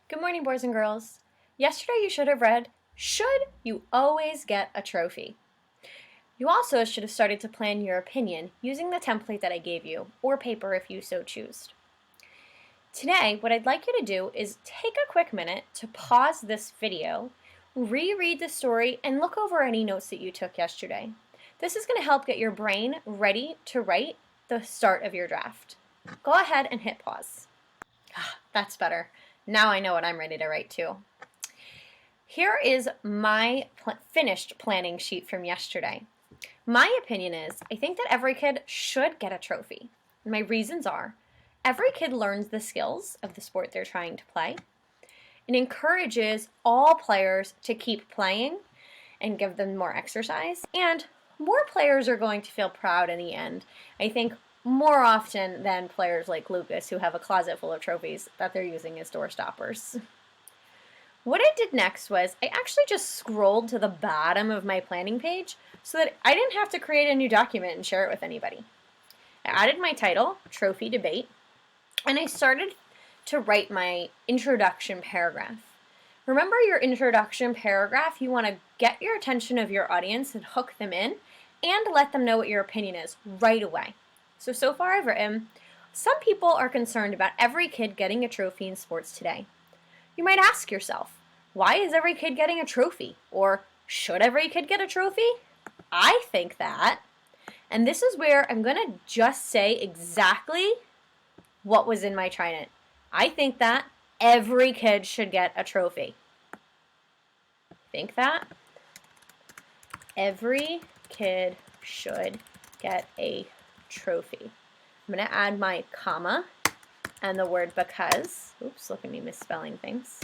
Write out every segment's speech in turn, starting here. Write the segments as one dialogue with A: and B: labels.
A: Good morning, boys and girls. Yesterday you should have read, Should you always get a trophy? You also should have started to plan your opinion using the template that I gave you, or paper if you so choose. Today, what I'd like you to do is take a quick minute to pause this video, reread the story, and look over any notes that you took yesterday. This is going to help get your brain ready to write the start of your draft. Go ahead and hit pause. That's better. Now I know what I'm ready to write too. Here is my finished planning sheet from yesterday. My opinion is, I think that every kid should get a trophy. My reasons are, every kid learns the skills of the sport they're trying to play. It encourages all players to keep playing and give them more exercise. And more players are going to feel proud in the end. I think more often than players like Lucas, who have a closet full of trophies that they're using as door stoppers. What I did next was I actually just scrolled to the bottom of my planning page so that I didn't have to create a new document and share it with anybody. I added my title, Trophy Debate, and I started to write my introduction paragraph. Remember your introduction paragraph, you want to get your attention of your audience and hook them in and let them know what your opinion is right away. So far I've written, some people are concerned about every kid getting a trophy in sports today. You might ask yourself, why is every kid getting a trophy? Or should every kid get a trophy? I think that. And this is where I'm going to just say exactly what was in my trident. I think that every kid should get a trophy. Think that every kid should get a trophy. I'm going to add my comma and the word because. Oops, look at me misspelling things.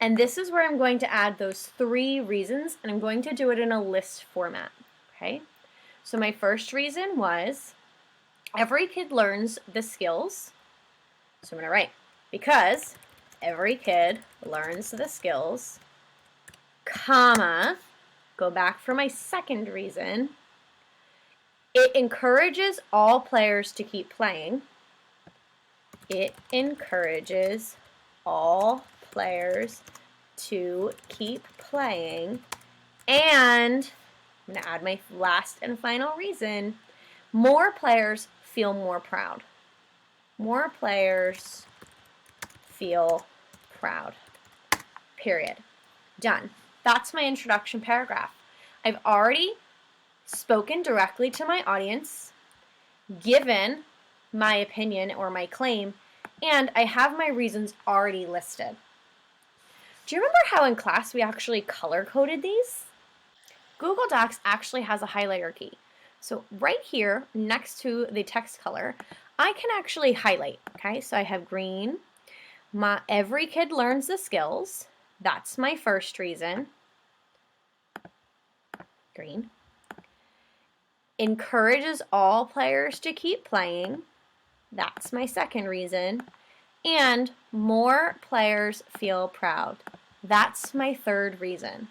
A: And this is where I'm going to add those 3 reasons, and I'm going to do it in a list format. Okay? So my first reason was every kid learns the skills. So I'm going to write because every kid learns the skills, comma, go back for my second reason. It encourages all players to keep playing. It encourages all players to keep playing. And I'm going to add my last and final reason. More players feel more proud. More players feel proud. Period. Done. That's my introduction paragraph. I've already spoken directly to my audience, given my opinion or my claim, and I have my reasons already listed. Do you remember how in class we actually color-coded these? Google Docs actually has a highlighter key. So right here, next to the text color, I can actually highlight, okay? So I have green. Every kid learns the skills. That's my first reason. Green. Encourages all players to keep playing. That's my second reason. And more players feel proud. That's my third reason.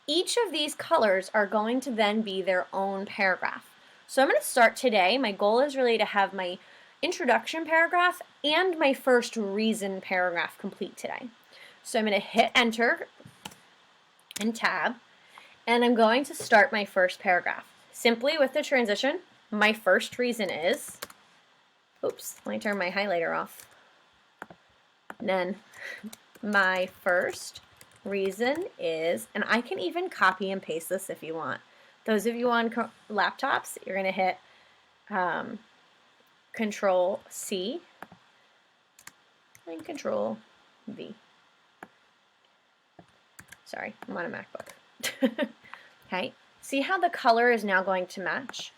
A: Each of these colors are going to then be their own paragraph. So I'm going to start today. My goal is really to have my introduction paragraph and my first reason paragraph complete today. So I'm going to hit enter and tab, and I'm going to start my first paragraph. Simply with the transition, my first reason is, oops, let me turn my highlighter off. And then my first reason is, and I can even copy and paste this if you want. Those of you on laptops, you're going to hit Control C and Control V. Sorry, I'm on a MacBook. Okay, see how the color is now going to match?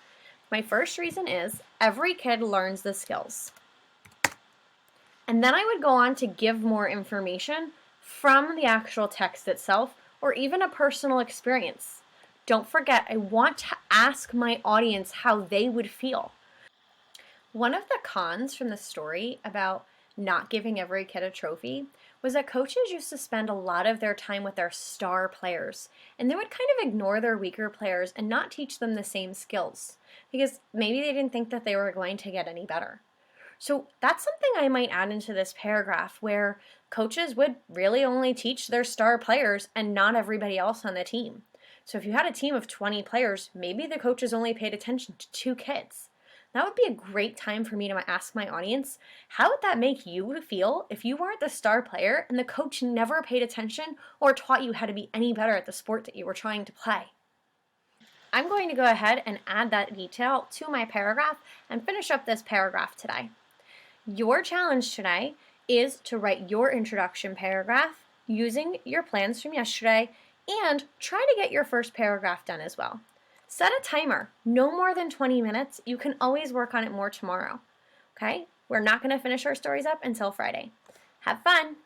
A: My first reason is every kid learns the skills. And then I would go on to give more information from the actual text itself or even a personal experience. Don't forget, I want to ask my audience how they would feel. One of the cons from the story about not giving every kid a trophy was that coaches used to spend a lot of their time with their star players, and they would kind of ignore their weaker players and not teach them the same skills because maybe they didn't think that they were going to get any better. So that's something I might add into this paragraph where coaches would really only teach their star players and not everybody else on the team. So if you had a team of 20 players, maybe the coaches only paid attention to 2 kids. That would be a great time for me to ask my audience, how would that make you feel if you weren't the star player and the coach never paid attention or taught you how to be any better at the sport that you were trying to play? I'm going to go ahead and add that detail to my paragraph and finish up this paragraph today. Your challenge today is to write your introduction paragraph using your plans from yesterday and try to get your first paragraph done as well. Set a timer, no more than 20 minutes. You can always work on it more tomorrow. Okay? We're not going to finish our stories up until Friday. Have fun!